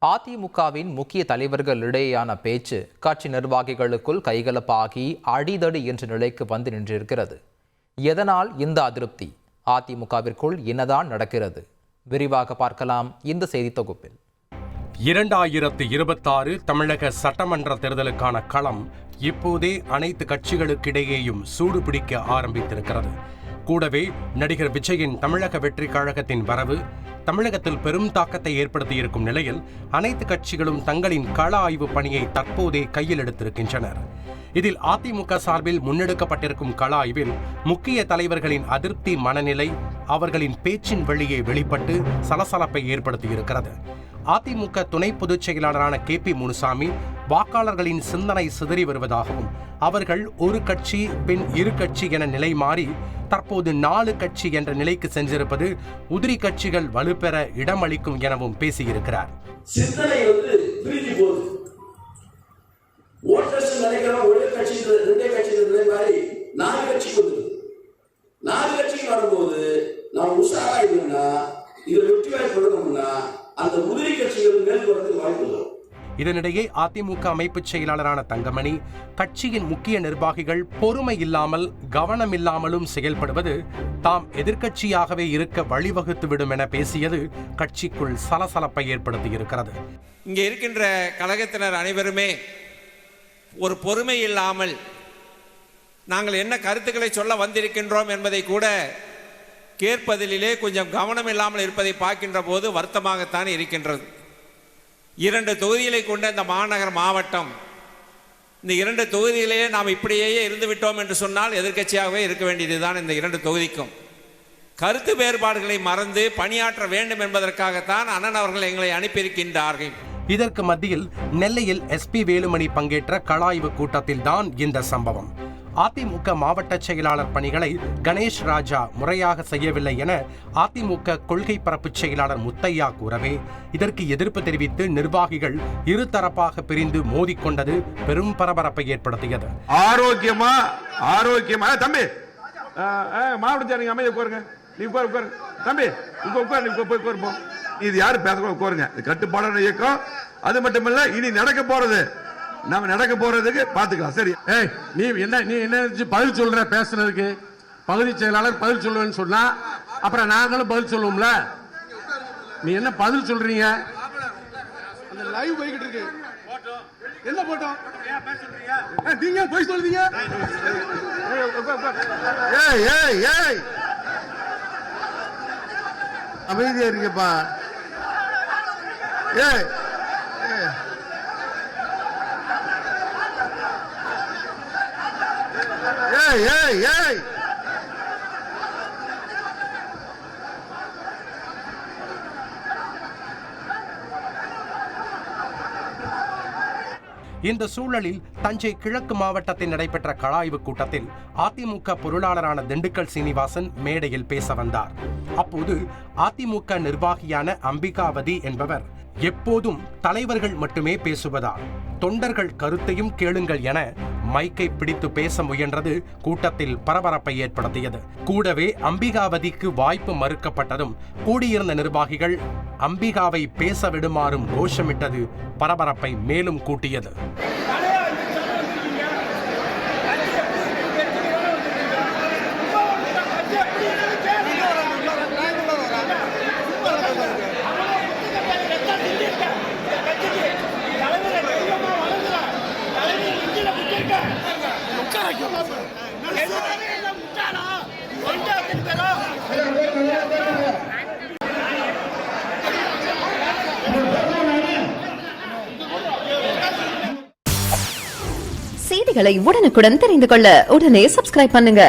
அதிமுகவின் முக்கிய தலைவர்களிடையேயான பேச்சு கட்சி நிர்வாகிகளுக்குள் கைகலப்பாகி அடிதடி என்ற நிலைக்கு வந்து நின்றிருக்கிறது. எதனால் இந்த அதிருப்தி? அதிமுகவிற்குள் என்னதான் நடக்கிறது? விரிவாக பார்க்கலாம் இந்த செய்தி தொகுப்பில். 2026 தமிழக சட்டமன்ற தேர்தலுக்கான களம் இப்போதே அனைத்து கட்சிகளுக்கிடையேயும் சூடு பிடிக்க ஆரம்பித்திருக்கிறது. கூடவே நடிகர் விஜயின் தமிழக வெற்றி கழகத்தின் வரவு தமிழகத்தில் பெரும் தாக்கத்தை ஏற்படுத்தியிருக்கும் நிலையில் அனைத்து கட்சிகளும் தங்களின் கள ஆய்வு பணியை தற்போதே கையில் எடுத்திருக்கின்றனர். இதில் அதிமுக சார்பில் முன்னெடுக்கப்பட்டிருக்கும் கள ஆய்வில் முக்கிய தலைவர்களின் அதிருப்தி மனநிலை அவர்களின் பேச்சின் வழியே வெளிப்பட்டு சலசலப்பை ஏற்படுத்தியிருக்கிறது. அதிமுக துணை பொதுச் செயலாளரான KP முனுசாமி வாக்காளர்களின் சிந்தனை சிதறி வருவதாகவும் அவர்கள் ஒரு கட்சி பின் இரு கட்சி என நிலை மாறி தற்போது 4 கட்சி என்ற நிலைக்கு சென்றிருப்பது உதிரி கட்சிகள் வலுப்பெற இடமளிக்கும் எனவும் பேசியிருக்கிறார். சிந்தனை பிரிஞ்சு போகுது. ஓட்டர்ஸ் நினைக்கிறோம் ஒரே கட்சி ரெண்டே கட்சி மாதிரி 4 கட்சிக்கு வந்து 4 கட்சிக்கு வரும்போது நாம் உஷாரா இருந்தா இதை வெற்றி வாய்ப்பு கொடுக்கணும்னா அந்த உதிரி கட்சிகள் மேல் வரதுக்கு வாய்ப்பு இல்லை. இதனிடையே அதிமுக அமைப்பு செயலாளரான தங்கமணி கட்சியின் முக்கிய நிர்வாகிகள் பொறுமை இல்லாமல் கவனம் இல்லாமலும் செயல்படுவது தாம் எதிர்க்கட்சியாகவே இருக்க வழிவகுத்துவிடும் என பேசியது கட்சிக்குள் சலசலப்பை ஏற்படுத்தியிருக்கிறது. இங்கே இருக்கின்ற கழகத்தினர் அனைவருமே ஒரு பொறுமை இல்லாமல் நாங்கள் என்ன கருத்துக்களை சொல்ல வந்திருக்கின்றோம் என்பதை கூட கேட்பதிலே கொஞ்சம் கவனம் இல்லாமல் இருப்பதை பார்க்கின்ற போது வருத்தமாகத்தான் இருக்கின்றது. 2 தொகுதிகளை கொண்ட இந்த மாநகர மாவட்டம், இந்த 2 தொகுதிகளிலே நாம் இப்படியே இருந்து விட்டோம் என்று சொன்னால் எதிர்க்கட்சியாகவே இருக்க வேண்டியதுதான். இந்த 2 தொகுதிக்கும் கருத்து வேறுபாடுகளை மறந்து பணியாற்ற வேண்டும் என்பதற்காகத்தான் அண்ணன் அவர்கள் எங்களை அனுப்பியிருக்கின்றார்கள். இதற்கு மத்தியில் நெல்லையில் SP வேலுமணி பங்கேற்ற களஆய்வு கூட்டத்தில் தான் இந்த சம்பவம். அதிமுக மாவட்ட செயலாளர் பணிகளை கணேஷ் ராஜா முறையாக செய்யவில்லை என அதிமுக கொள்கை பரப்பு செயலாளர் முத்தையா கூறவே இதற்கு எதிர்ப்பு தெரிவித்து நிர்வாகிகள் இருதரப்பாக பிரிந்து மோதிக்கொண்டது பெரும் பரபரப்பை ஏற்படுத்தியது. ஆரோக்கியமா தம்பி மாவட்ட அமைதி உட்காருங்க. நீ உட்காரு தம்பி, உட்காரு. இது யாரு பேச உட்காருங்க. கட்டுப்பாடான இயக்கம். அது மட்டுமல்ல, இனி நடக்க போறது நம்ம நடக்க போறதுக்கு பாத்துக்கலாம். சரி, நீ என்ன பதில் சொல்ற? பேசுறதுக்கு பகுதி செயலாளர் பதில் சொல்லுவேன்னு சொன்னா அப்புறம் நாங்களும் பதில் சொல்லுவோம்ல. நீ என்ன பதில் சொல்றீங்க? அந்த லைவ் போய்கிட்டு இருக்கு. என்ன போட்டோம்? நீங்க போய் சொல்றீங்க. அமைதியா இருக்கப்பா. இந்த சூழலில் தஞ்சை கிழக்கு மாவட்டத்தில் நடைபெற்ற களஆய்வு கூட்டத்தில் அதிமுக பொருளாளரான திண்டுக்கல் சீனிவாசன் மேடையில் பேச வந்தார். அப்போது அதிமுக நிர்வாகியான அம்பிகாவதி என்பவர் எப்போதும் தலைவர்கள் மட்டுமே பேசுவதால் தொண்டர்கள் கருத்தையும் கேளுங்கள் என மைக்கை பிடித்து பேச முயன்றது கூட்டத்தில் பரபரப்பை ஏற்படுத்தியது. கூடவே அம்பிகாவதிக்கு வாய்ப்பு மறுக்கப்பட்டதும் கூடியிருந்த நிர்வாகிகள் அம்பிகாவை பேச விடுமாறும் கோஷமிட்டது பரபரப்பை மேலும் கூட்டியது. செய்திகளை உடனுக்குடன் தெரிந்து கொள்ள உடனே சப்ஸ்கிரைப் பண்ணுங்க.